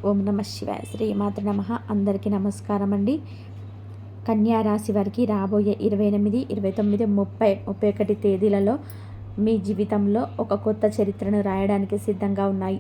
ఓం నమ శివాయ. శ్రీమాతృ నమ. అందరికీ నమస్కారం అండి. కన్యా రాశి వారికి రాబోయే 28, 29, 30, 31 తేదీలలో మీ జీవితంలో ఒక కొత్త చరిత్రను రాయడానికి సిద్ధంగా ఉన్నాయి.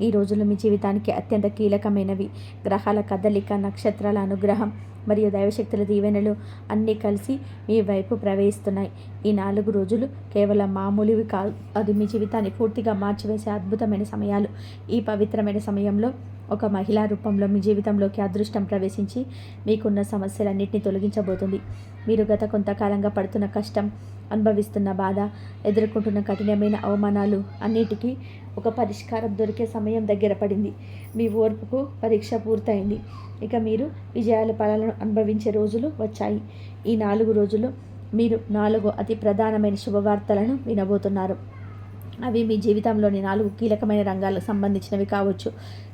ఈ రోజులు మీ జీవితానికి అత్యంత కీలకమైనవి. గ్రహాల కదలిక, నక్షత్రాల అనుగ్రహం మరియు దైవశక్తుల దీవెనలు అన్నీ కలిసి మీ వైపు ప్రవహిస్తున్నాయి. ఈ 4 రోజులు కేవలం మామూలువి కాదు, అది మీ జీవితాన్ని పూర్తిగా మార్చివేసే అద్భుతమైన సమయాలు. ఈ పవిత్రమైన సమయంలో ఒక మహిళా రూపంలో మీ జీవితంలోకి అదృష్టం ప్రవేశించి మీకున్న సమస్యలన్నింటినీ తొలగించబోతుంది. మీరు గత కొంతకాలంగా పడుతున్న కష్టం, అనుభవిస్తున్న బాధ, ఎదుర్కొంటున్న కఠినమైన అవమానాలు అన్నిటికీ ఒక పరిష్కారం దొరికే సమయం దగ్గర పడింది. మీ ఓర్పుకు పరీక్ష పూర్తయింది. ఇక మీరు విజయాల ఫలాలను అనుభవించే రోజులు వచ్చాయి. ఈ 4 రోజులు మీరు 4 అతి ప్రధానమైన శుభవార్తలను వినబోతున్నారు. అవి మీ జీవితంలోని 4 కీలకమైన రంగాలకు సంబంధించినవి కావచ్చు.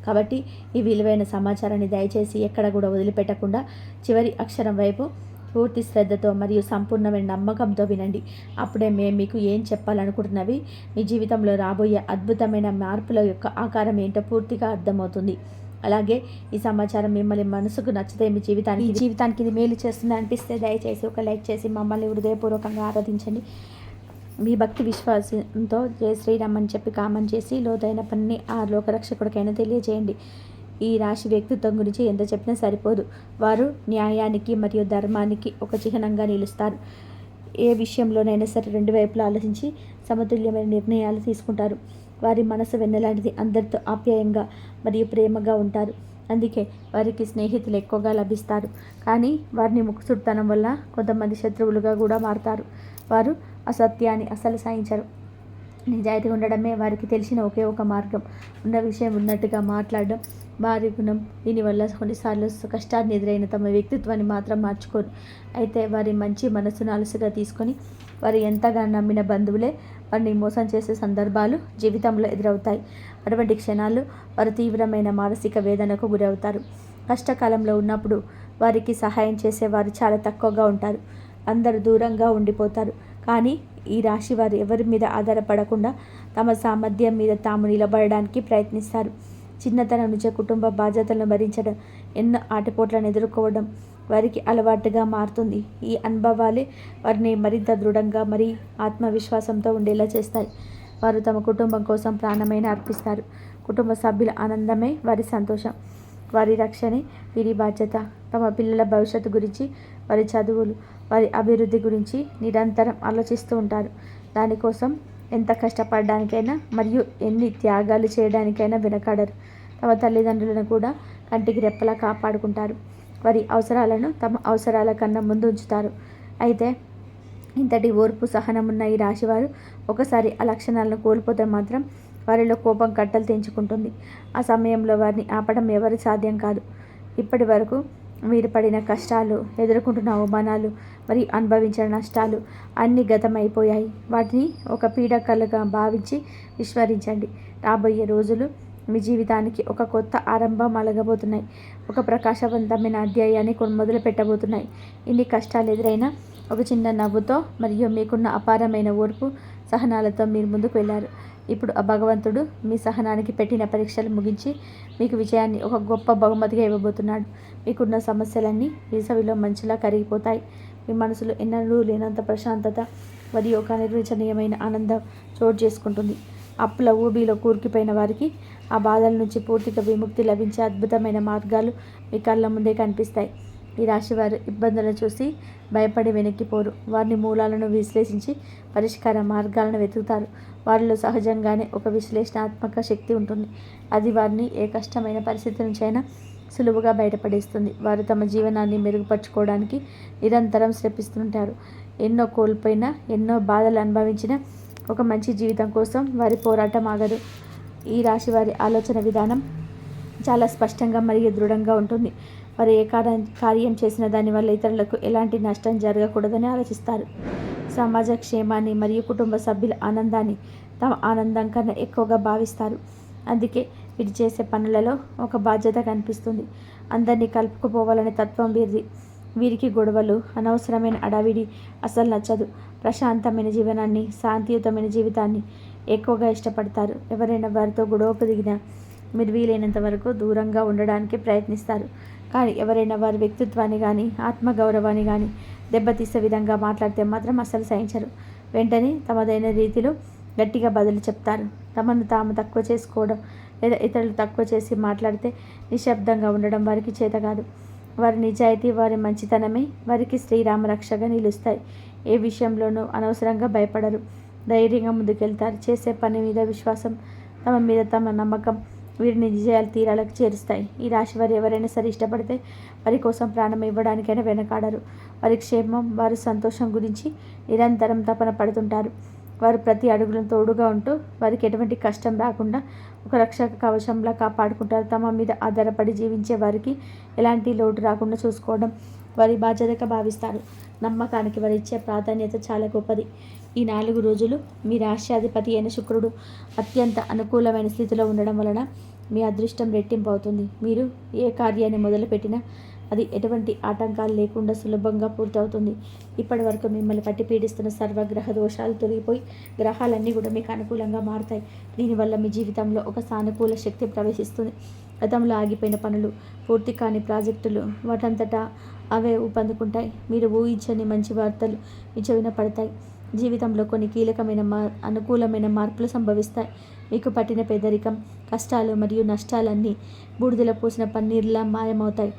కాబట్టి ఈ విలువైన సమాచారాన్ని దయచేసి ఎక్కడ కూడా వదిలిపెట్టకుండా చివరి అక్షరం వైపు పూర్తి శ్రద్ధతో మరియు సంపూర్ణమైన నమ్మకంతో వినండి. అప్పుడే మేము మీకు ఏం చెప్పాలనుకుంటున్నవి, మీ జీవితంలో రాబోయే అద్భుతమైన మార్పుల యొక్క ఆకారం ఏంటో పూర్తిగా అర్థమవుతుంది. అలాగే ఈ సమాచారం మిమ్మల్ని మనసుకు నచ్చితే మీ జీవితానికి ఇది మేలు చేస్తుంది అనిపిస్తే దయచేసి ఒక లైక్ చేసి మమ్మల్ని హృదయపూర్వకంగా ఆరాధించండి. మీ భక్తి విశ్వాసంతో జయ శ్రీరామ్ అని చెప్పి కామెంట్ చేసి లోతైన పనిని ఆ లోకరక్షకుడికైనా తెలియజేయండి. ఈ రాశి వ్యక్తిత్వం గురించి ఎంత చెప్పినా సరిపోదు. వారు న్యాయానికి మరియు ధర్మానికి ఒక చిహ్నంగా నిలుస్తారు. ఏ విషయంలోనైనా సరే 2 వైపులా ఆలోచించి సమతుల్యమైన నిర్ణయాలు తీసుకుంటారు. వారి మనసు వెన్నలాంటిది, అందరితో ఆప్యాయంగా మరియు ప్రేమగా ఉంటారు. అందుకే వారికి స్నేహితులు ఎక్కువగా లభిస్తారు. కానీ వారిని ముక్కుసుడితనం వల్ల కొంతమంది శత్రువులుగా కూడా మారుతారు. వారు అసత్యాన్ని అసలు సహించరు. నిజాయితీ ఉండడమే వారికి తెలిసిన ఒకే ఒక మార్గం. ఉన్న విషయం ఉన్నట్టుగా మాట్లాడడం వారి గుణం. దీనివల్ల కొన్నిసార్లు కష్టాన్ని ఎదురైన తమ వ్యక్తిత్వాన్ని మాత్రం మార్చుకోరు. అయితే వారి మంచి మనసును అలసుగా తీసుకొని వారు ఎంతగా నమ్మిన బంధువులే వారిని మోసం చేసే సందర్భాలు జీవితంలో ఎదురవుతాయి. అటువంటి క్షణాలు వారు తీవ్రమైన మానసిక వేదనకు గురవుతారు. కష్టకాలంలో ఉన్నప్పుడు వారికి సహాయం చేసేవారు చాలా తక్కువగా ఉంటారు. అందరూ దూరంగా ఉండిపోతారు. కానీ ఈ రాశి వారు ఎవరి మీద ఆధారపడకుండా తమ సామర్థ్యం మీద తాము నిలబడడానికి ప్రయత్నిస్తారు. చిన్నతనం నుంచే కుటుంబ బాధ్యతలను భరించడం, ఎన్నో ఆటపోట్లను ఎదుర్కోవడం వారికి అలవాటుగా మారుతుంది. ఈ అనుభవాలే వారిని మరింత దృఢంగా మరియు ఆత్మవిశ్వాసంతో ఉండేలా చేస్తాయి. వారు తమ కుటుంబం కోసం ప్రాణమైన అర్పిస్తారు. కుటుంబ సభ్యుల ఆనందమే వారి సంతోషం, వారి రక్షణే వీరి బాధ్యత. తమ పిల్లల భవిష్యత్తు గురించి, వారి చదువులు, వారి అభివృద్ధి గురించి నిరంతరం ఆలోచిస్తూ ఉంటారు. దానికోసం ఎంత కష్టపడడానికైనా మరియు ఎన్ని త్యాగాలు చేయడానికైనా వెనకాడరు. తమ తల్లిదండ్రులను కూడా కంటికి రెప్పలా కాపాడుకుంటారు. వారి అవసరాలను తమ అవసరాల కన్నా ముందు ఉంచుతారు. అయితే ఇంతటి ఓర్పు, సహనం ఉన్న ఈ రాశివారు ఒకసారి ఆ లక్షణాలను కోల్పోతే మాత్రం వారిలో కోపం కట్టలు తెంచుకుంటుంది. ఆ సమయంలో వారిని ఆపడం ఎవరి సాధ్యం కాదు. ఇప్పటి వరకు మీరు పడిన కష్టాలు, ఎదుర్కొంటున్న అవమానాలు మరియు అనుభవించిన నష్టాలు అన్నీ గతమైపోయాయి. వాటిని ఒక పీడకలుగా భావించి విస్మరించండి. రాబోయే రోజులు మీ జీవితానికి ఒక కొత్త ఆరంభం అలగబోతున్నాయి. ఒక ప్రకాశవంతమైన అధ్యాయాన్ని మొదలు పెట్టబోతున్నాయి. ఇన్ని కష్టాలు ఎదురైనా ఒక చిన్న నవ్వుతో మరియు మీకున్న అపారమైన ఓర్పు, సహనాలతో మీరు ముందుకు వెళ్ళారు. ఇప్పుడు ఆ భగవంతుడు మీ సహనానికి పెట్టిన పరీక్షలు ముగించి మీకు విజయాన్ని ఒక గొప్ప బహుమతిగా ఇవ్వబోతున్నాడు. మీకున్న సమస్యలన్నీ వేసవిలో మంచులా కరిగిపోతాయి. మీ మనసులో ఎన్నడూ లేనంత ప్రశాంతత మరియు ఒక అనిర్వచనీయమైన ఆనందం చోటు చేసుకుంటుంది. అప్పుల ఊబిలో కూరుకుపోయిన వారికి ఆ బాధల నుంచి పూర్తిగా విముక్తి లభించే అద్భుతమైన మార్గాలు మీ కళ్ళ ముందే కనిపిస్తాయి. ఈ రాశివారు ఇబ్బందులను చూసి భయపడి వెనక్కిపోరు. వారిని మూలాలను విశ్లేషించి పరిష్కార మార్గాలను వెతుకుతారు. వారిలో సహజంగానే ఒక విశ్లేషణాత్మక శక్తి ఉంటుంది. అది వారిని ఏ కష్టమైన పరిస్థితి నుంచైనా సులువుగా బయటపడేస్తుంది. వారు తమ జీవనాన్ని మెరుగుపరుచుకోవడానికి నిరంతరం శ్రమిస్తుంటారు. ఎన్నో కోల్పోయినా, ఎన్నో బాధలు అనుభవించిన ఒక మంచి జీవితం కోసం వారి పోరాటం ఆగదు. ఈ రాశి వారి ఆలోచన విధానం చాలా స్పష్టంగా మరియు దృఢంగా ఉంటుంది. వారు ఏ కార్యం చేసిన దానివల్ల ఇతరులకు ఎలాంటి నష్టం జరగకూడదని ఆలోచిస్తారు. సమాజ క్షేమాన్ని మరియు కుటుంబ సభ్యుల ఆనందాన్ని తమ ఆనందం కన్నా ఎక్కువగా భావిస్తారు. అందుకే వీరు చేసే పనులలో ఒక బాధ్యత కనిపిస్తుంది. అందరినీ కలుపుకుపోవాలనే తత్వం వీరిది. వీరికి గొడవలు, అనవసరమైన అడావిడి అసలు నచ్చదు. ప్రశాంతమైన జీవనాన్ని, శాంతియుతమైన జీవితాన్ని ఎక్కువగా ఇష్టపడతారు. ఎవరైనా వారితో గొడవకు దిగినా మీరు వీలైనంత వరకు దూరంగా ఉండడానికి ప్రయత్నిస్తారు. కానీ ఎవరైనా వారి వ్యక్తిత్వాన్ని కానీ ఆత్మగౌరవాన్ని కానీ దెబ్బతీసే విధంగా మాట్లాడితే మాత్రం అస్సలు సహించరు. వెంటనే తమదైన రీతిలో గట్టిగా బదులు చెప్తారు. తమను తాము తక్కువ చేసుకోవడం లేదా ఇతరులు తక్కువ చేసి మాట్లాడితే నిశ్శబ్దంగా ఉండడం వారికి చేత కాదు. వారి నిజాయితీ, వారి మంచితనమే వారికి శ్రీరామ రక్షగా నిలుస్తాయి. ఏ విషయంలోనూ అనవసరంగా భయపడరు. ధైర్యంగా ముందుకెళ్తారు. చేసే పని మీద విశ్వాసం, తమ మీద తమ నమ్మకం వీరిని విజయాల తీరాలకు చేరుస్తాయి. ఈ రాశి వారు ఎవరైనా సరే ఇష్టపడితే వారి కోసం ప్రాణం ఇవ్వడానికైనా వెనకాడరు. వారి క్షేమం, వారి సంతోషం గురించి నిరంతరం తపన పడుతుంటారు. వారు ప్రతి అడుగులో తోడుగా ఉంటూ వారికి ఎటువంటి కష్టం రాకుండా ఒక రక్షక కవచంలా కాపాడుకుంటారు. తమ మీద ఆధారపడి జీవించే వారికి ఎలాంటి లోటు రాకుండా చూసుకోవడం వారి బాధ్యతగా భావిస్తారు. నమ్మకానికి వారు ఇచ్చే ప్రాధాన్యత చాలా గొప్పది. ఈ 4 రోజులు మీ రాశ్యాధిపతి అయిన శుక్రుడు అత్యంత అనుకూలమైన స్థితిలో ఉండడం వలన మీ అదృష్టం రెట్టింపు అవుతుంది. మీరు ఏ కార్యాన్ని మొదలుపెట్టినా అది ఎటువంటి ఆటంకాలు లేకుండా సులభంగా పూర్తవుతుంది. ఇప్పటి వరకు మిమ్మల్ని పట్టి పీడిస్తున్న సర్వగ్రహ దోషాలు తొలగిపోయి గ్రహాలన్నీ కూడా మీకు అనుకూలంగా మారుతాయి. దీనివల్ల మీ జీవితంలో ఒక సానుకూల శక్తి ప్రవేశిస్తుంది. గతంలో ఆగిపోయిన పనులు, పూర్తి కాని ప్రాజెక్టులు వాటంతటా అవే ఊపందుకుంటాయి. మీరు ఊహించని మంచి వార్తలు మీ చెవిన పడతాయి. జీవితంలో కొన్ని కీలకమైన అనుకూలమైన మార్పులు సంభవిస్తాయి. మీకు పట్టిన పేదరికం, కష్టాలు మరియు నష్టాలన్నీ బూడిదలో పోసిన పన్నీర్లా మాయమవుతాయి.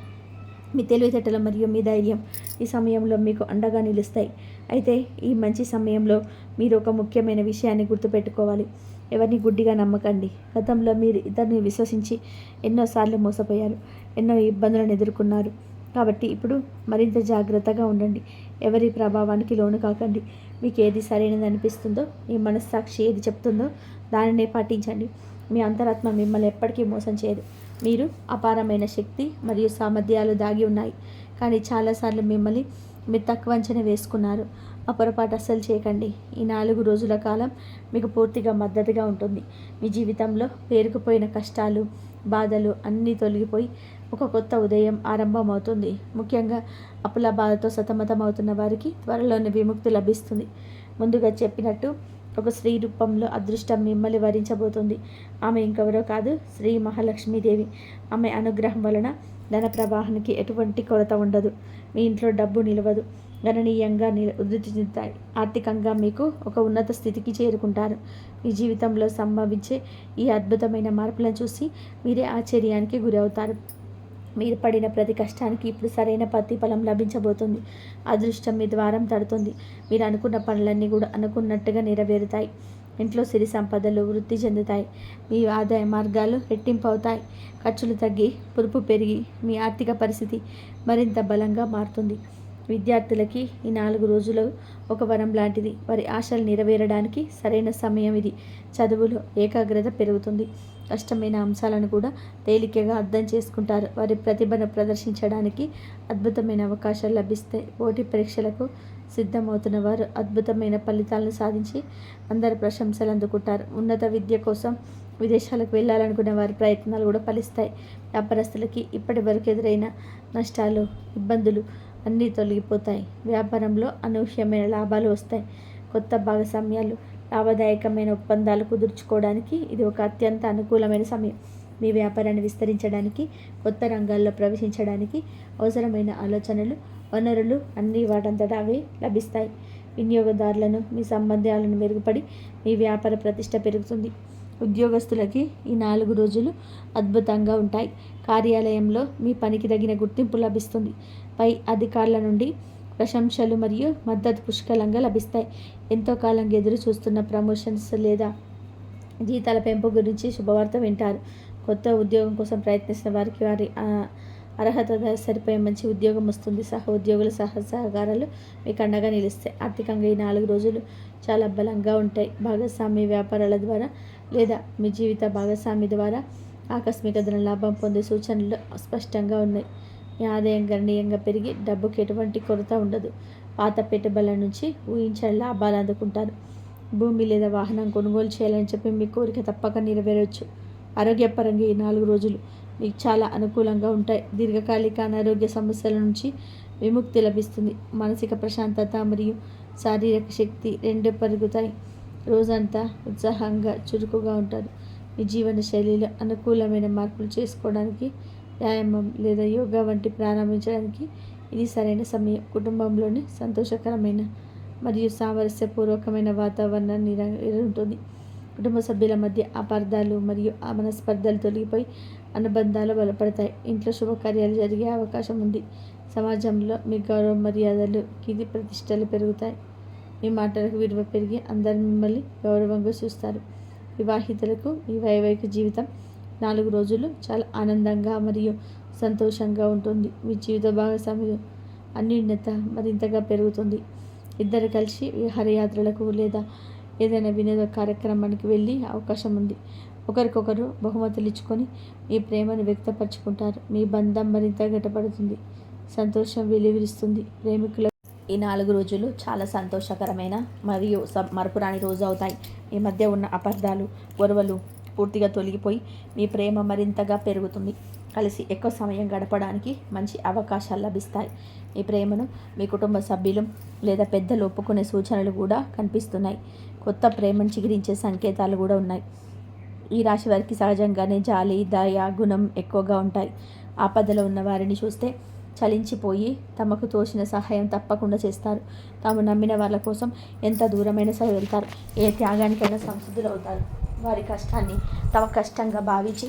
మీ తెలివితేటలు మరియు మీ ధైర్యం ఈ సమయంలో మీకు అండగా నిలుస్తాయి. అయితే ఈ మంచి సమయంలో మీరు ఒక ముఖ్యమైన విషయాన్ని గుర్తుపెట్టుకోవాలి. ఎవరిని గుడ్డిగా నమ్మకండి. గతంలో మీరు ఇతరుని విశ్వసించి ఎన్నోసార్లు మోసపోయారు, ఎన్నో ఇబ్బందులను ఎదుర్కొన్నారు. కాబట్టి ఇప్పుడు మరింత జాగ్రత్తగా ఉండండి. ఎవరి ప్రభావానికి లోను కాకండి. మీకు ఏది సరైనది అనిపిస్తుందో, మీ మనస్సాక్షి ఏది చెప్తుందో దానినే పాటించండి. మీ అంతరాత్మ మిమ్మల్ని ఎప్పటికీ మోసం చేయదు. మీరు అపారమైన శక్తి మరియు సామర్థ్యాలు దాగి ఉన్నాయి. కానీ చాలాసార్లు మిమ్మల్ని మీరు తక్కువ అంచనా వేసుకున్నారు. ఆ పొరపాటు అస్సలు చేయకండి. ఈ 4 రోజుల కాలం మీకు పూర్తిగా మద్దతుగా ఉంటుంది. మీ జీవితంలో పేరుకుపోయిన కష్టాలు, బాధలు అన్నీ తొలగిపోయి ఒక కొత్త ఉదయం ఆరంభమవుతుంది. ముఖ్యంగా అప్పుల బాధతో సతమతమవుతున్న వారికి త్వరలోనే విముక్తి లభిస్తుంది. ముందుగా చెప్పినట్టు ఒక స్త్రీ రూపంలో అదృష్టం మిమ్మల్ని వరించబోతుంది. ఆమె ఇంకెవరో కాదు, శ్రీ మహాలక్ష్మీదేవి. ఆమె అనుగ్రహం వలన ధన ప్రవాహానికి ఎటువంటి కొరత ఉండదు. మీ ఇంట్లో డబ్బు నిలవదు, గణనీయంగా వృద్ధి చెందుతాయి. ఆర్థికంగా మీకు ఒక ఉన్నత స్థితికి చేరుకుంటారు. మీ జీవితంలో సంభవించే ఈ అద్భుతమైన మార్పులను చూసి మీరే ఆశ్చర్యానికి గురవుతారు. మీరు పడిన ప్రతి కష్టానికి ఇప్పుడు సరైన ప్రతిఫలం లభించబోతుంది. అదృష్టం మీ ద్వారం తడుతుంది. మీరు అనుకున్న పనులన్నీ కూడా అనుకున్నట్టుగా నెరవేరుతాయి. ఇంట్లో సిరి సంపదలు వృద్ధి చెందుతాయి. మీ ఆదాయ మార్గాలు రెట్టింపు అవుతాయి. ఖర్చులు తగ్గి పొదుపు పెరిగి మీ ఆర్థిక పరిస్థితి మరింత బలంగా మారుతుంది. విద్యార్థులకి ఈ 4 రోజులు ఒక వరం లాంటిది. వారి ఆశలు నెరవేరడానికి సరైన సమయం ఇది. చదువులో ఏకాగ్రత పెరుగుతుంది. కష్టమైన అంశాలను కూడా తేలికగా అర్థం చేసుకుంటారు. వారి ప్రతిభను ప్రదర్శించడానికి అద్భుతమైన అవకాశాలు లభిస్తాయి. పోటీ పరీక్షలకు సిద్ధమవుతున్న వారు అద్భుతమైన ఫలితాలను సాధించి అందరి ప్రశంసలు అందుకుంటారు. ఉన్నత విద్య కోసం విదేశాలకు వెళ్ళాలనుకునే వారి ప్రయత్నాలు కూడా ఫలిస్తాయి. వ్యాపారస్తులకి ఇప్పటి వరకు ఎదురైన నష్టాలు, ఇబ్బందులు అన్నీ తొలగిపోతాయి. వ్యాపారంలో అనూహ్యమైన లాభాలు వస్తాయి. కొత్త భాగస్వామ్యాలు, లాభదాయకమైన ఒప్పందాలు కుదుర్చుకోవడానికి ఇది ఒక అత్యంత అనుకూలమైన సమయం. మీ వ్యాపారాన్ని విస్తరించడానికి, కొత్త రంగాల్లో ప్రవేశించడానికి అవసరమైన ఆలోచనలు, వనరులు అన్నీ వాటంతటా అవే లభిస్తాయి. వినియోగదారులను, మీ సంబంధాలను మెరుగుపడి మీ వ్యాపార ప్రతిష్ట పెరుగుతుంది. ఉద్యోగస్తులకి ఈ 4 రోజులు అద్భుతంగా ఉంటాయి. కార్యాలయంలో మీ పనికి తగిన గుర్తింపు లభిస్తుంది. పై అధికారుల నుండి ప్రశంసలు మరియు మద్దతు పుష్కలంగా లభిస్తాయి. ఎంతో కాలంగా ఎదురు చూస్తున్న ప్రమోషన్స్ లేదా జీతాల పెంపు గురించి శుభవార్త వింటారు. కొత్త ఉద్యోగం కోసం ప్రయత్నిస్తున్న వారికి వారి అర్హత సరిపోయే మంచి ఉద్యోగం వస్తుంది. ఉద్యోగుల సహకారాలు మీకు అండగా నిలుస్తాయి. ఆర్థికంగా ఈ 4 రోజులు చాలా బలంగా ఉంటాయి. భాగస్వామి వ్యాపారాల ద్వారా లేదా మీ జీవిత భాగస్వామి ద్వారా ఆకస్మిక ధన లాభం పొందే సూచనలు స్పష్టంగా ఉన్నాయి. మీ ఆదాయం గణనీయంగా పెరిగి డబ్బుకి ఎటువంటి కొరత ఉండదు. పాత పెట్టుబడుల నుంచి ఊహించిన లాభాలు అందుకుంటారు. భూమి లేదా వాహనం కొనుగోలు చేయాలని చెప్పి మీ కోరిక తప్పక నెరవేరవచ్చు. ఆరోగ్యపరంగా ఈ 4 రోజులు మీకు చాలా అనుకూలంగా ఉంటాయి. దీర్ఘకాలిక అనారోగ్య సమస్యల నుంచి విముక్తి లభిస్తుంది. మానసిక ప్రశాంతత మరియు శారీరక శక్తి 2 పెరుగుతాయి. రోజంతా ఉత్సాహంగా చురుకుగా ఉంటారు. మీ జీవన శైలిలో అనుకూలమైన మార్పులు చేసుకోవడానికి, వ్యాయామం లేదా యోగా వంటి ప్రారంభించడానికి ఇది సరైన సమయం. కుటుంబంలోని సంతోషకరమైన మరియు సామరస్యపూర్వకమైన వాతావరణాన్ని ఉంటుంది. కుటుంబ సభ్యుల మధ్య అపార్థాలు మరియు మనస్పర్ధలు తొలగిపోయి అనుబంధాలు బలపడతాయి. ఇంట్లో శుభకార్యాలు జరిగే అవకాశం ఉంది. సమాజంలో మీ గౌరవ మర్యాదలు, కీర్తి ప్రతిష్టలు పెరుగుతాయి. మీ మాటలకు విలువ పెరిగి అందరూ మిమ్మల్ని గౌరవంగా చూస్తారు. వివాహితులకు ఈ వైవాహిక జీవితం 4 రోజులు చాలా ఆనందంగా మరియు సంతోషంగా ఉంటుంది. మీ జీవిత భాగస్వామ్యం అన్యోన్యత మరింతగా పెరుగుతుంది. ఇద్దరు కలిసి విహారయాత్రలకు లేదా ఏదైనా వినోద కార్యక్రమానికి వెళ్ళే అవకాశం ఉంది. ఒకరికొకరు బహుమతులు ఇచ్చుకొని మీ ప్రేమను వ్యక్తపరచుకుంటారు. మీ బంధం మరింత గట్టిపడుతుంది. సంతోషం వెలువరిస్తుంది. ప్రేమికుల ఈ 4 రోజులు చాలా సంతోషకరమైన మరియు మరపురాని రోజు అవుతాయి. మీ మధ్య ఉన్న అపార్థాలు, గొడవలు పూర్తిగా తొలగిపోయి మీ ప్రేమ మరింతగా పెరుగుతుంది. కలిసి ఎక్కువ సమయం గడపడానికి మంచి అవకాశాలు లభిస్తాయి. మీ ప్రేమను మీ కుటుంబ సభ్యులు లేదా పెద్దలు ఒప్పుకునే సూచనలు కూడా కనిపిస్తున్నాయి. కొత్త ప్రేమను చిగురించే సంకేతాలు కూడా ఉన్నాయి. ఈ రాశి వారికి సహజంగానే జాలి, దయ గుణం ఎక్కువగా ఉంటాయి. ఆపదలో ఉన్న వారిని చూస్తే చలించిపోయి తమకు తోచిన సహాయం తప్పకుండా చేస్తారు. తాము నమ్మిన వాళ్ళ కోసం ఎంత దూరమైనా సరే వెళ్తారు. ఏ త్యాగానికైనా సంసిద్ధులు అవుతారు. వారి కష్టాన్ని తమ కష్టంగా భావించి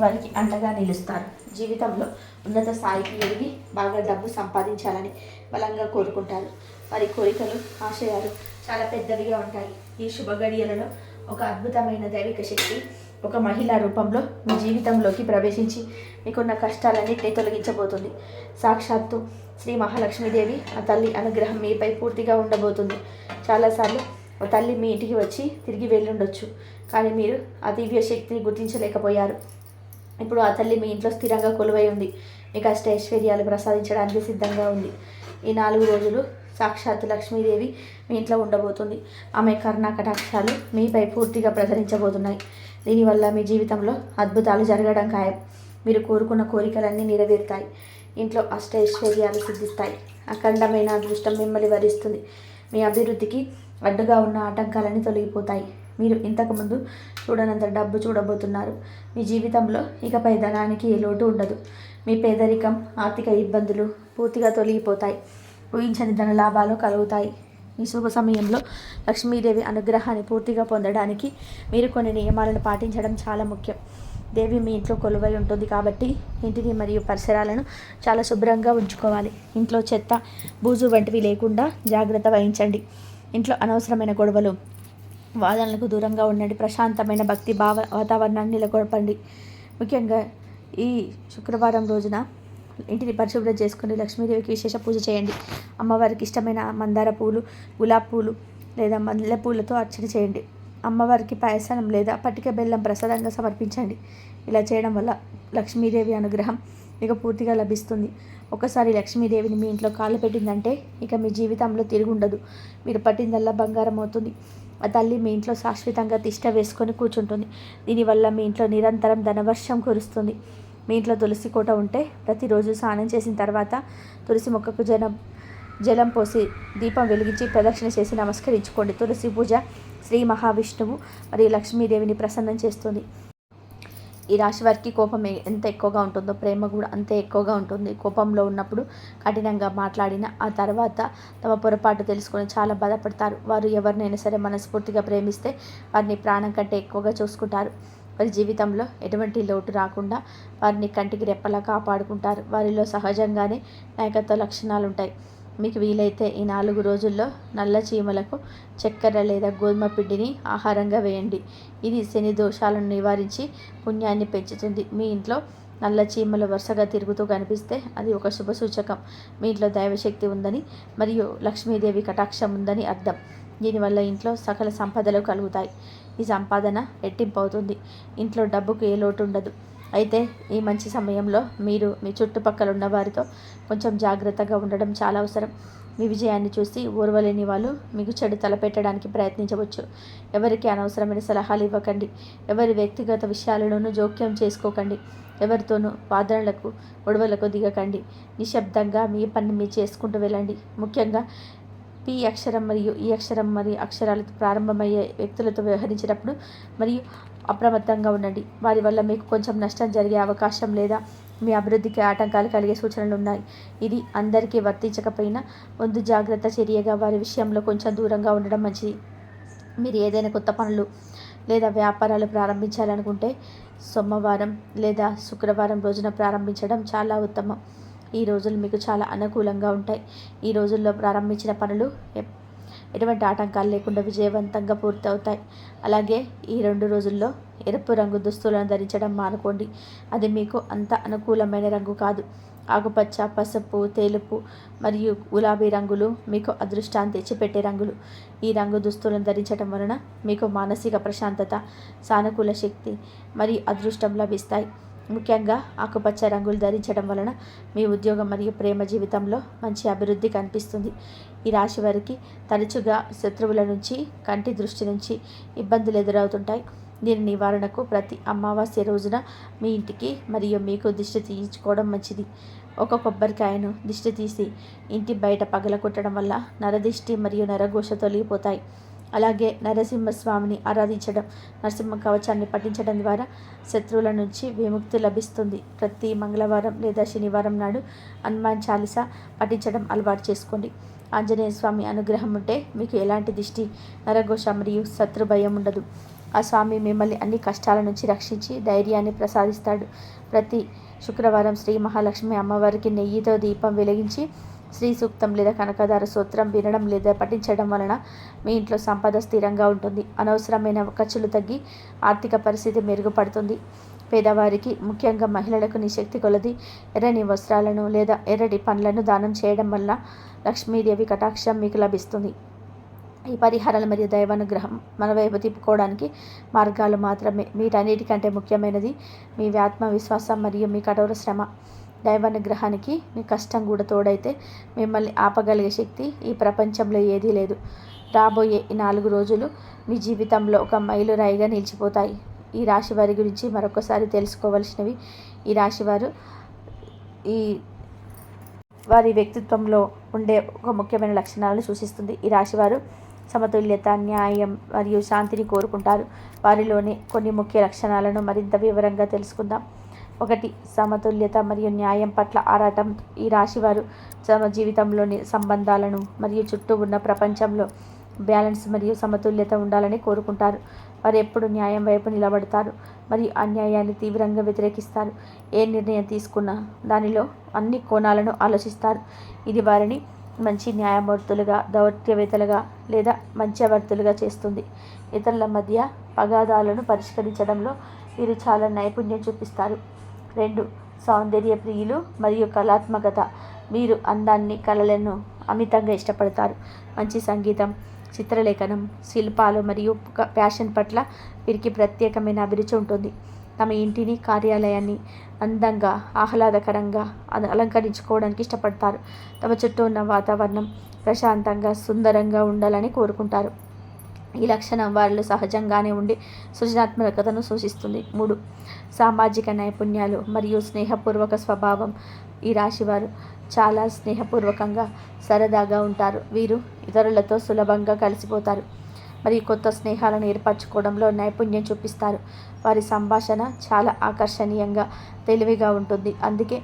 వారికి అండగా నిలుస్తారు. జీవితంలో ఉన్నత స్థాయికి ఎదిగి బాగా డబ్బు సంపాదించాలని బలంగా కోరుకుంటారు. వారి కోరికలు, ఆశయాలు చాలా పెద్దవిగా ఉంటాయి. ఈ శుభ గడియలలో ఒక అద్భుతమైన దైవిక శక్తి ఒక మహిళా రూపంలో మీ జీవితంలోకి ప్రవేశించి మీకున్న కష్టాలన్నింటినీ తొలగించబోతుంది. సాక్షాత్తు శ్రీ మహాలక్ష్మీదేవి ఆ తల్లి అనుగ్రహం మీపై పూర్తిగా ఉండబోతుంది. చాలాసార్లు ఆ తల్లి మీ ఇంటికి వచ్చి తిరిగి వెళ్ళుండొచ్చు, కానీ మీరు ఆ దివ్య శక్తిని గుర్తించలేకపోయారు. ఇప్పుడు ఆ తల్లి మీ ఇంట్లో స్థిరంగా కొలువై ఉంది. మీకు అష్టైశ్వర్యాలు ప్రసాదించడానికి సిద్ధంగా ఉంది. ఈ 4 రోజులు సాక్షాత్తు లక్ష్మీదేవి మీ ఇంట్లో ఉండబోతుంది. ఆమె కరుణా కటాక్షాలు మీపై పూర్తిగా ప్రసరించబోతున్నాయి. దీనివల్ల మీ జీవితంలో అద్భుతాలు జరగడం ఖాయం. మీరు కోరుకున్న కోరికలన్నీ నెరవేరుతాయి. ఇంట్లో అష్టైశ్వర్యాలు సిద్ధిస్తాయి. అఖండమైన అదృష్టం మిమ్మల్ని వరిస్తుంది. మీ అభివృద్ధికి అడ్డుగా ఉన్న ఆటంకాలన్నీ తొలగిపోతాయి. మీరు ఇంతకుముందు చూడనంత డబ్బు చూడబోతున్నారు. మీ జీవితంలో ఇకపై ధనానికి ఏ లోటు ఉండదు. మీ పేదరికం, ఆర్థిక ఇబ్బందులు పూర్తిగా తొలగిపోతాయి. ఊహించని ధన లాభాలు కలుగుతాయి. ఈ శుభ సమయంలో లక్ష్మీదేవి అనుగ్రహాన్ని పూర్తిగా పొందడానికి మీరు కొన్ని నియమాలను పాటించడం చాలా ముఖ్యం. దేవి మీ ఇంట్లో కొలువై ఉంటుంది కాబట్టి ఇంటిని మరియు పరిసరాలను చాలా శుభ్రంగా ఉంచుకోవాలి. ఇంట్లో చెత్త, బూజు వంటివి లేకుండా జాగ్రత్త వహించండి. ఇంట్లో అనవసరమైన గొడవలు, వాదనలకు దూరంగా ఉండండి. ప్రశాంతమైన భక్తి భావ వాతావరణాన్ని నెలకొల్పండి. ముఖ్యంగా ఈ శుక్రవారం రోజున ఇంటిని పరిశుభ్రం చేసుకుని లక్ష్మీదేవికి విశేష పూజ చేయండి. అమ్మవారికి ఇష్టమైన మందార పూలు, గులాబీ పూలు లేదా మల్లె పూలతో అర్చన చేయండి. అమ్మవారికి పాయసం లేదా పట్టిక బెల్లం ప్రసాదంగా సమర్పించండి. ఇలా చేయడం వల్ల లక్ష్మీదేవి అనుగ్రహం మీకు పూర్తిగా లభిస్తుంది. ఒకసారి లక్ష్మీదేవిని మీ ఇంట్లో కాళ్ళు పెట్టిందంటే ఇక మీ జీవితంలో తిరుగుండదు. మీరు పట్టిందల్లా బంగారం అవుతుంది. ఆ తల్లి మీ ఇంట్లో శాశ్వతంగా తిష్ట వేసుకొని కూర్చుంటుంది. దీనివల్ల మీ ఇంట్లో నిరంతరం ధనవర్షం కురుస్తుంది. మీ ఇంట్లో తులసి కోట ఉంటే ప్రతిరోజు స్నానం చేసిన తర్వాత తులసి మొక్కకు జలం పోసి దీపం వెలిగించి ప్రదక్షిణ చేసి నమస్కరించుకోండి. తులసి పూజ శ్రీ మహావిష్ణువు మరియు లక్ష్మీదేవిని ప్రసన్నం చేస్తుంది. ఈ రాశి వారికి కోపం ఎంత ఎక్కువగా ఉంటుందో ప్రేమ కూడా అంతే ఎక్కువగా ఉంటుంది. కోపంలో ఉన్నప్పుడు కఠినంగా మాట్లాడిన ఆ తర్వాత తమ పొరపాటు తెలుసుకొని చాలా బాధపడతారు. వారు ఎవరినైనా సరే మనస్ఫూర్తిగా ప్రేమిస్తే వారిని ప్రాణం కంటే ఎక్కువగా చూసుకుంటారు. వారి జీవితంలో ఎటువంటి లోటు రాకుండా వారిని కంటికి రెప్పలా కాపాడుకుంటారు. వారిలో సహజంగానే నాయకత్వ లక్షణాలు ఉంటాయి. మీకు వీలైతే ఈ 4 రోజుల్లో నల్ల చీమలకు చక్కెర లేదా గోధుమ పిండిని ఆహారంగా వేయండి. ఇది శని దోషాలను నివారించి పుణ్యాన్ని పెంచుతుంది. మీ ఇంట్లో నల్ల చీమలు వరుసగా తిరుగుతూ కనిపిస్తే అది ఒక శుభ సూచకం. మీ ఇంట్లో దైవశక్తి ఉందని మరియు లక్ష్మీదేవి కటాక్షం ఉందని అర్థం. దీనివల్ల ఇంట్లో సకల సంపదలు కలుగుతాయి. ఈ సంపాదన రెట్టింపు అవుతుంది. ఇంట్లో డబ్బుకు ఏ లోటు ఉండదు. అయితే ఈ మంచి సమయంలో మీరు మీ చుట్టుపక్కల ఉన్న వారితో కొంచెం జాగ్రత్తగా ఉండడం చాలా అవసరం. మీ విజయాన్ని చూసి ఓర్వలేని వాళ్ళు మీకు చెడు తలపెట్టడానికి ప్రయత్నించవచ్చు. ఎవరికి అనవసరమైన సలహాలు ఇవ్వకండి. ఎవరి వ్యక్తిగత విషయాలలోనూ జోక్యం చేసుకోకండి. ఎవరితోనూ వాదనలకు, గొడవలకు దిగకండి. నిశ్శబ్దంగా మీ పని మీరు చేసుకుంటూ వెళ్ళండి. ముఖ్యంగా పి అక్షరం మరియు ఈ అక్షరం మరియు అక్షరాలతో ప్రారంభమయ్యే వ్యక్తులతో వ్యవహరించినప్పుడు మరియు అప్రమత్తంగా ఉండండి. వారి వల్ల మీకు కొంచెం నష్టం జరిగే అవకాశం లేదా మీ అభివృద్ధికి ఆటంకాలు కలిగే సూచనలు ఉన్నాయి. ఇది అందరికీ వర్తించకపోయినా ముందు జాగ్రత్త చర్యగా వారి విషయంలో కొంచెం దూరంగా ఉండడం మంచిది. మీరు ఏదైనా కొత్త పనులు లేదా వ్యాపారాలు ప్రారంభించాలనుకుంటే సోమవారం లేదా శుక్రవారం రోజున ప్రారంభించడం చాలా ఉత్తమం. ఈ రోజులు మీకు చాలా అనుకూలంగా ఉంటాయి. ఈ రోజుల్లో ప్రారంభించిన పనులు ఎటువంటి ఆటంకాలు లేకుండా విజయవంతంగా పూర్తవుతాయి. అలాగే ఈ 2 రోజుల్లో ఎరుపు రంగు దుస్తులను ధరించడం మానుకోండి. అది మీకు అంత అనుకూలమైన రంగు కాదు. ఆకుపచ్చ, పసుపు, తెలుపు మరియు గులాబీ రంగులు మీకు అదృష్టాన్ని తెచ్చిపెట్టే రంగులు. ఈ రంగు దుస్తులను ధరించడం వలన మీకు మానసిక ప్రశాంతత, సానుకూల శక్తి మరియు అదృష్టం లభిస్తాయి. ముఖ్యంగా ఆకుపచ్చ రంగులు ధరించడం వలన మీ ఉద్యోగం మరియు ప్రేమ జీవితంలో మంచి అభివృద్ధి కనిపిస్తుంది. ఈ రాశి వారికి తరచుగా శత్రువుల నుంచి, కంటి దృష్టి నుంచి ఇబ్బందులు ఎదురవుతుంటాయి. దీని నివారణకు ప్రతి అమావాస్య రోజున మీ ఇంటికి మరియు మీకు దిష్టి తీయించుకోవడం మంచిది. ఒక కొబ్బరికాయను దిష్టి తీసి ఇంటి బయట పగలగొట్టడం వల్ల నరదిష్టి మరియు నరఘోష తొలగిపోతాయి. అలాగే నరసింహస్వామిని ఆరాధించడం, నరసింహ కవచాన్ని పఠించడం ద్వారా శత్రువుల నుంచి విముక్తి లభిస్తుంది. ప్రతి మంగళవారం లేదా శనివారం నాడు హనుమాన్ చాలీసా పఠించడం అలవాటు చేసుకోండి. ఆంజనేయ స్వామి అనుగ్రహం ఉంటే మీకు ఎలాంటి దిష్టి, నరఘోష మరియు శత్రు భయం ఉండదు. ఆ స్వామి మిమ్మల్ని అన్ని కష్టాల నుంచి రక్షించి ధైర్యాన్ని ప్రసాదిస్తాడు. ప్రతి శుక్రవారం శ్రీ మహాలక్ష్మి అమ్మవారికి నెయ్యితో దీపం వెలిగించి శ్రీ సూక్తం లేదా కనకదార స్తోత్రం వినడం లేదా పఠించడం వలన మీ ఇంట్లో సంపద స్థిరంగా ఉంటుంది. అనవసరమైన ఖర్చులు తగ్గి ఆర్థిక పరిస్థితి మెరుగుపడుతుంది. పేదవారికి, ముఖ్యంగా మహిళలకు నీ శక్తి కొలది ఎర్రని వస్త్రాలను లేదా ఎర్రటి పండ్లను దానం చేయడం వల్ల లక్ష్మీదేవి కటాక్షం మీకు లభిస్తుంది. ఈ పరిహారాలు మరియు దైవానుగ్రహం మన వైపు తిప్పుకోవడానికి మార్గాలు మాత్రమే. వీటన్నిటికంటే ముఖ్యమైనది మీ ఆత్మవిశ్వాసం మరియు మీ కఠోర శ్రమ. దైవానుగ్రహానికి మీ కష్టం కూడా తోడైతే మిమ్మల్ని ఆపగలిగే శక్తి ఈ ప్రపంచంలో ఏదీ లేదు. రాబోయే ఈ 4 రోజులు మీ జీవితంలో ఒక మైలురాయిగా నిలిచిపోతాయి. ఈ రాశి వారి గురించి మరొకసారి తెలుసుకోవలసినవి. ఈ రాశివారు వారి వ్యక్తిత్వంలో ఉండే ఒక ముఖ్యమైన లక్షణాలను సూచిస్తుంది. ఈ రాశివారు సమతుల్యత, న్యాయం మరియు శాంతిని కోరుకుంటారు. వారిలోని కొన్ని ముఖ్య లక్షణాలను మరింత వివరంగా తెలుసుకుందాం. 1. సమతుల్యత మరియు న్యాయం పట్ల ఆరాటం. ఈ రాశివారు తమ జీవితంలోని సంబంధాలను మరియు చుట్టూ ఉన్న ప్రపంచంలో బ్యాలెన్స్ మరియు సమతుల్యత ఉండాలని కోరుకుంటారు. వారు ఎప్పుడు న్యాయం వైపు నిలబడతారు మరియు అన్యాయాన్ని తీవ్రంగా వ్యతిరేకిస్తారు. ఏ నిర్ణయం తీసుకున్నా దానిలో అన్ని కోణాలను ఆలోచిస్తారు. ఇది వారిని మంచి న్యాయమూర్తులుగా, దౌత్యవేత్తలుగా లేదా మధ్యవర్తులుగా చేస్తుంది. ఇతరుల మధ్య తగాదాలను పరిష్కరించడంలో వీరు చాలా నైపుణ్యం చూపిస్తారు. 2. సౌందర్య ప్రియులు మరియు కళాత్మకత. వీరు అందాన్ని, కళలను అమితంగా ఇష్టపడతారు. మంచి సంగీతం, చిత్రలేఖనం, శిల్పాలు మరియు ఫ్యాషన్ పట్ల వీరికి ప్రత్యేకమైన అభిరుచి ఉంటుంది. తమ ఇంటిని, కార్యాలయాన్ని అందంగా, ఆహ్లాదకరంగా అలంకరించుకోవడానికి ఇష్టపడతారు. తమ చుట్టూ ఉన్న వాతావరణం ప్రశాంతంగా, సుందరంగా ఉండాలని కోరుకుంటారు. ఈ లక్షణం వారిలో సహజంగానే ఉండి సృజనాత్మకతను సూచిస్తుంది. 3. సామాజిక నైపుణ్యాలు మరియు స్నేహపూర్వక స్వభావం. ఈ రాశివారు చాలా స్నేహపూర్వకంగా, సరదాగా ఉంటారు. వీరు ఇతరులతో సులభంగా కలిసిపోతారు మరియు కొత్త స్నేహాలను ఏర్పరచుకోవడంలో నైపుణ్యం చూపిస్తారు. వారి సంభాషణ చాలా ఆకర్షణీయంగా, తెలివిగా ఉంటుంది. అందుకే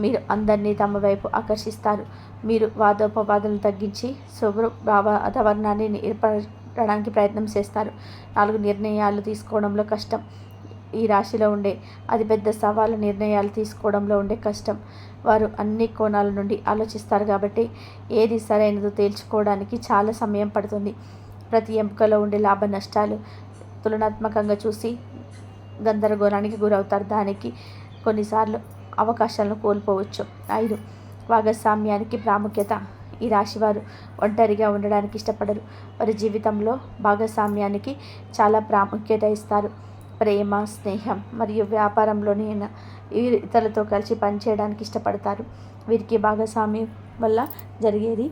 మీరు అందరినీ తమ వైపు ఆకర్షిస్తారు. మీరు వాదోపవాదాలను తగ్గించి శుభ్ర వాతావరణాన్ని ఏర్పడడానికి ప్రయత్నం చేస్తారు. 4. నిర్ణయాలు తీసుకోవడంలో కష్టం. ఈ రాశిలో ఉండే అతిపెద్ద సవాలు నిర్ణయాలు తీసుకోవడంలో ఉండే కష్టం. వారు అన్ని కోణాల నుండి ఆలోచిస్తారు కాబట్టి ఏది సరైనదో తేల్చుకోవడానికి చాలా సమయం పడుతుంది. ప్రతి ఎంపికలో ఉండే లాభ నష్టాలు తులనాత్మకంగా చూసి గందరగోళానికి గురవుతారు. దానికి కొన్నిసార్లు అవకాశాలను కోల్పోవచ్చు. 5. భాగస్వామ్యానికి ప్రాముఖ్యత. ఈ రాశివారు ఒంటరిగా ఉండడానికి ఇష్టపడరు. వారి జీవితంలో భాగస్వామ్యానికి చాలా ప్రాముఖ్యత ఇస్తారు. ప్రేమ, స్నేహం మరియు వ్యాపారంలోని ఇతరులతో కలిసి పనిచేయడానికి ఇష్టపడతారు. వీరికి భాగస్వామ్యం వల్ల జరిగేది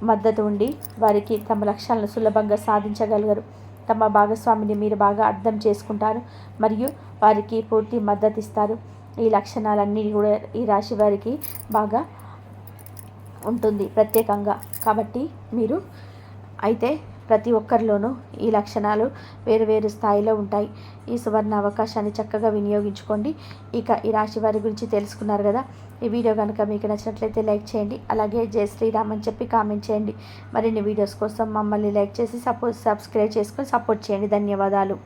మద్దతు ఉండి వారికి తమ లక్ష్యాలను సులభంగా సాధించగలగరు. తమ భాగస్వామిని మీరు బాగా అర్థం చేసుకుంటారు మరియు వారికి పూర్తి మద్దతు ఇస్తారు. ఈ లక్షణాలన్నీ కూడా ఈ రాశి వారికి బాగా ఉంటుంది ప్రత్యేకంగా. కాబట్టి మీరు అయితే ప్రతి ఒక్కరిలోనూ ఈ లక్షణాలు వేరు వేరు స్థాయిలో ఉంటాయి. ఈ సువర్ణ అవకాశాన్ని చక్కగా వినియోగించుకోండి. ఇక ఈ రాశి వారి గురించి తెలుసుకున్నారు కదా. ఈ వీడియో కనుక మీకు నచ్చినట్లయితే లైక్ చేయండి. అలాగే జై శ్రీరామ్ అని చెప్పి కామెంట్ చేయండి. మరిన్ని వీడియోస్ కోసం మమ్మల్ని లైక్ చేసి సబ్స్క్రైబ్ చేసుకొని సపోర్ట్ చేయండి. ధన్యవాదాలు.